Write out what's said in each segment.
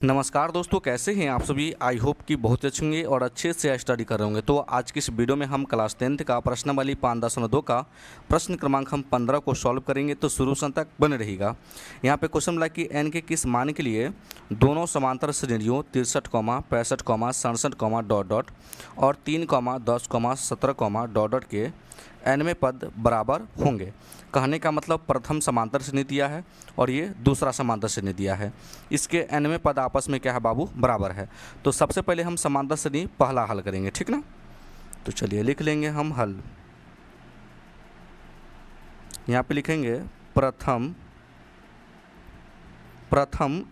नमस्कार दोस्तों, कैसे हैं आप सभी। आई होप कि बहुत अच्छे होंगे और अच्छे से स्टडी कर रहे होंगे। तो आज की इस वीडियो में हम क्लास 10th का प्रश्नावली 5.2 का प्रश्न क्रमांक हम 15 को सॉल्व करेंगे। तो शुरू से अंत तक बने रहेगा। यहाँ पे क्वेश्चन मिला कि n के किस मान के लिए दोनों समांतर श्रेणियों 63, 65, 67, डॉट डॉट और 3, 10, 17, डॉट डॉट के nवें पद बराबर होंगे। कहने का मतलब प्रथम समांतर श्रेणी दिया है और ये दूसरा समांतर श्रेणी दिया है। इसके nवें पद आपस में क्या है बाबू, बराबर है। तो सबसे पहले हम समांतर श्रेणी पहला हल करेंगे, ठीक ना। तो चलिए लिख लेंगे हम हल। यहाँ पे लिखेंगे प्रथम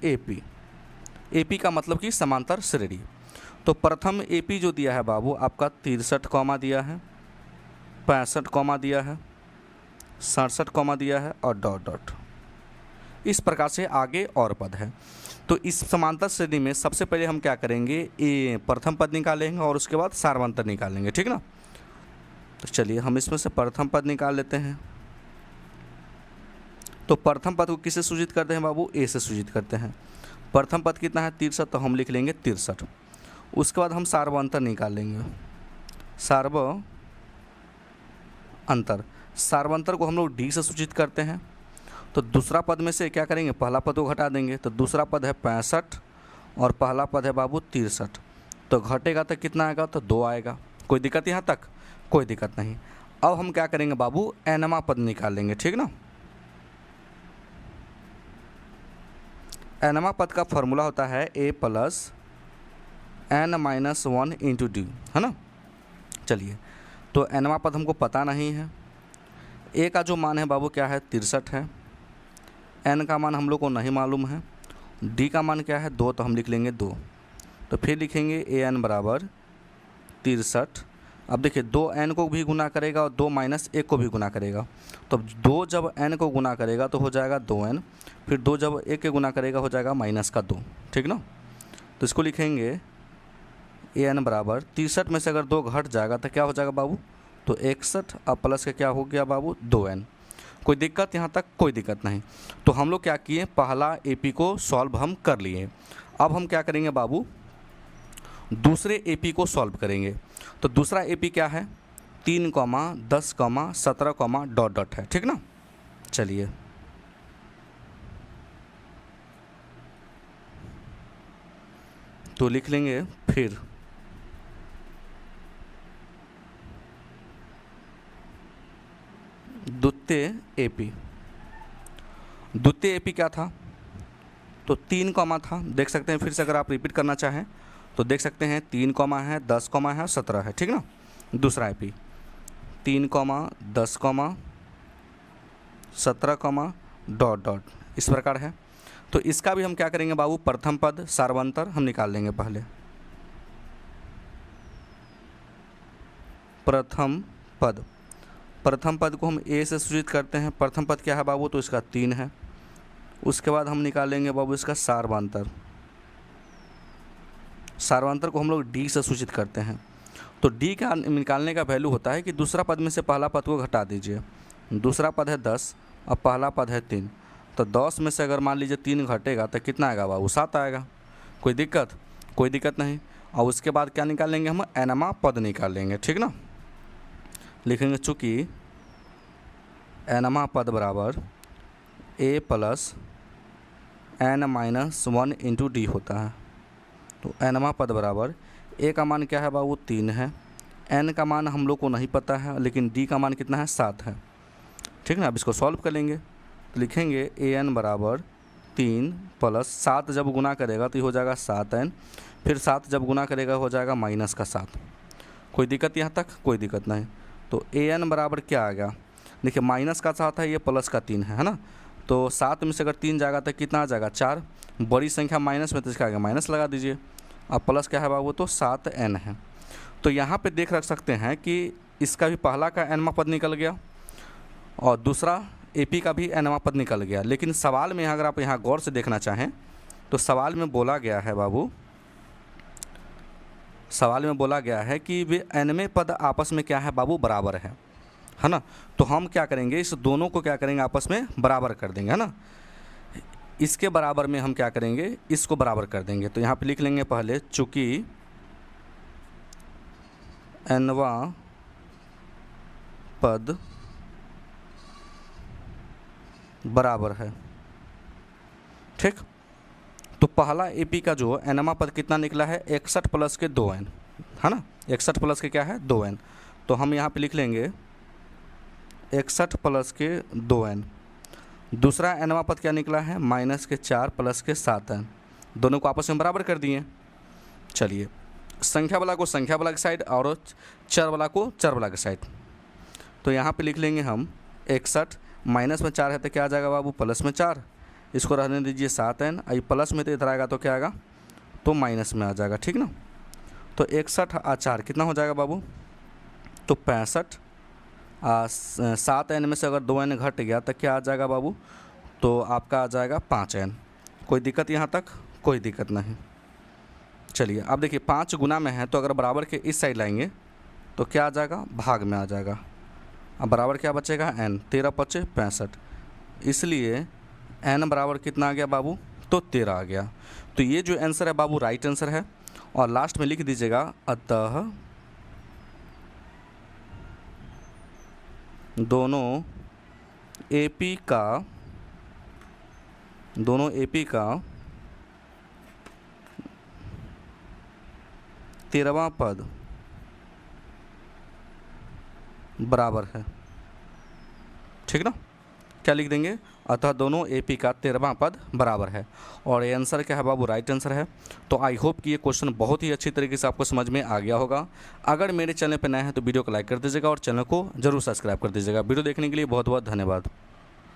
एपी। एपी का मतलब कि समांतर श्रेणी। तो प्रथम एपी जो दिया है बाबू आपका 63, दिया है, 65, दिया है, 67, दिया है और डॉट डॉट। इस प्रकार से आगे और पद है। तो इस समांतर श्रेणी में सबसे पहले हम क्या करेंगे, ये प्रथम पद निकालेंगे और उसके बाद सार्वंतर निकालेंगे, ठीक ना। तो चलिए हम इसमें से प्रथम पद निकाल लेते हैं। तो प्रथम पद को किससे सूचित करते हैं बाबू, ए से सूचित करते हैं। प्रथम पद कितना है 63, तो हम लिख लेंगे 63। उसके बाद हम सार्वंतर निकाल लेंगे। सार्वंतर को हम लोग डी से सूचित करते हैं। तो दूसरा पद में से क्या करेंगे, पहला पद को घटा देंगे। तो दूसरा पद है 65 और पहला पद है बाबू 63। तो घटेगा तो कितना आएगा, तो 2 आएगा। कोई दिक्कत यहाँ तक, कोई दिक्कत नहीं। अब हम क्या करेंगे बाबू, एनवां पद निकाल लेंगे, ठीक ना। एनवां पद का फॉर्मूला होता है a + n-1 × d, है ना। चलिए, तो एनवां पद हमको पता नहीं है। ए का जो मान है बाबू क्या है 63 है। एन का मान हम लोग को नहीं मालूम है। डी का मान क्या है 2, तो हम लिख लेंगे 2। तो फिर लिखेंगे an बराबर 63। अब देखिए 2 n को भी गुना करेगा और 2 - 1 को भी गुना करेगा। तो 2 जब n को गुना करेगा तो हो जाएगा 2n, फिर 2 जब 1 के गुना करेगा हो जाएगा -2, ठीक ना। तो इसको लिखेंगे an बराबर 63 में से अगर 2 घट जाएगा तो क्या हो जाएगा बाबू, तो 61। अब प्लस का क्या हो गया बाबू 2n। कोई दिक्कत यहाँ तक, कोई दिक्कत नहीं। तो हम लोग क्या किए, पहला एपी को सॉल्व हम कर लिए। अब हम क्या करेंगे बाबू, दूसरे एपी को सॉल्व करेंगे। तो दूसरा एपी क्या है 3, 10, 17, डॉट डॉट है, ठीक ना। चलिए तो लिख लेंगे फिर द्वितीय एपी क्या था, तो 3, था। देख सकते हैं फिर से, अगर आप रिपीट करना चाहें तो देख सकते हैं 3, है, 10, है, 17 है, ठीक ना। दूसरा एपी 3, 10, 17, डॉट डॉट इस प्रकार है। तो इसका भी हम क्या करेंगे बाबू, प्रथम पद सार्वंतर हम निकाल लेंगे पहले। प्रथम पद को हम ए से सूचित करते हैं। प्रथम पद क्या है बाबू, तो इसका 3 है। उसके बाद हम निकालेंगे बाबू इसका सार्वंतर। सार्वंतर को हम लोग डी से सूचित करते हैं। तो डी का निकालने का वैल्यू होता है कि दूसरा पद में से पहला पद को घटा दीजिए। दूसरा पद है 10 और पहला पद है 3। तो 10 में से अगर मान लीजिए 3 घटेगा तो कितना आएगा बाबू, 7 आएगा। कोई दिक्कत, कोई दिक्कत नहीं। और उसके बाद क्या निकालेंगे, हम एनवां पद निकालेंगे, ठीक ना। लिखेंगे चूँकि एनवां पद बराबर a + n-1 × d होता है। तो एनवां पद बराबर a का मान क्या है बाबू 3 है, n का मान हम लोग को नहीं पता है, लेकिन d का मान कितना है 7 है, ठीक ना। अब इसको सॉल्व कर लेंगे। तो लिखेंगे an बराबर 3 + 7 जब गुना करेगा तो ये हो जाएगा 7n, फिर 7 जब गुना करेगा हो जाएगा -7। कोई दिक्कत यहाँ तक, कोई दिक्कत नहीं। तो an बराबर क्या आ गया, देखिए -7 है, ये +3 है ना। तो 7 में से अगर 3 जाएगा तो कितना आ जाएगा 4। बड़ी संख्या माइनस में तो इसका आगे माइनस लगा दीजिए। अब प्लस क्या है बाबू, तो 7n है। तो यहाँ पे देख रख सकते हैं कि इसका भी पहला का एनवां पद निकल गया और दूसरा एपी का भी एनवां पद निकल गया। लेकिन सवाल में अगर आप यहाँ गौर से देखना चाहें तो सवाल में बोला गया है बाबू, सवाल में बोला गया है कि वे एनवें पद आपस में क्या है बाबू, बराबर है ना। तो हम क्या करेंगे, इस दोनों को क्या करेंगे आपस में बराबर कर देंगे, है ना। इसके बराबर में हम क्या करेंगे, इसको बराबर कर देंगे। तो यहाँ पे लिख लेंगे पहले, चूँकि nवा पद बराबर है। ठीक, तो पहला एपी का जो nवा पद कितना निकला है, 61 प्लस के 2n, है ना। 61 प्लस के क्या है, 2n। तो हम यहाँ पे लिख लेंगे 61 प्लस के 2n। दूसरा nवा पद क्या निकला है, माइनस के 4 प्लस के 7n। दोनों को आपस में बराबर कर दिए। चलिए, संख्या वाला को संख्या वाला की साइड और चर वाला को चर वाला की साइड। तो यहाँ पे लिख लेंगे हम 61, माइनस में 4 है तो क्या आ जाएगा बाबू, प्लस में 4। इसको रहने दीजिए 7n, आई प्लस में तो इधर आएगा तो क्या आएगा, तो माइनस में आ जाएगा। ठीक ना। तो 61 आ 4 कितना हो जाएगा बाबू, तो 65। 7n में से अगर 2n घट गया तो क्या आ जाएगा बाबू, तो आपका आ जाएगा 5n। कोई दिक्कत यहाँ तक, कोई दिक्कत नहीं। चलिए अब देखिए 5 गुना में है तो अगर बराबर के इस साइड लाएंगे तो क्या आ जाएगा, भाग में आ जाएगा। अब बराबर क्या बचेगा, n। 13 पचे 65, इसलिए n बराबर कितना आ गया बाबू, तो 13 आ गया। तो ये जो आंसर है बाबू राइट आंसर है। और लास्ट में लिख दीजिएगा, अतः दोनों एपी का 13वां पद बराबर है। ठीक ना। क्या लिख देंगे, अतः दोनों एपी का 13वां पद बराबर है। और ये आंसर क्या है बाबू, राइट आंसर है। तो आई होप कि ये क्वेश्चन बहुत ही अच्छी तरीके से आपको समझ में आ गया होगा। अगर मेरे चैनल पर नए हैं तो वीडियो को लाइक कर दीजिएगा और चैनल को जरूर सब्सक्राइब कर दीजिएगा। वीडियो देखने के लिए बहुत बहुत धन्यवाद।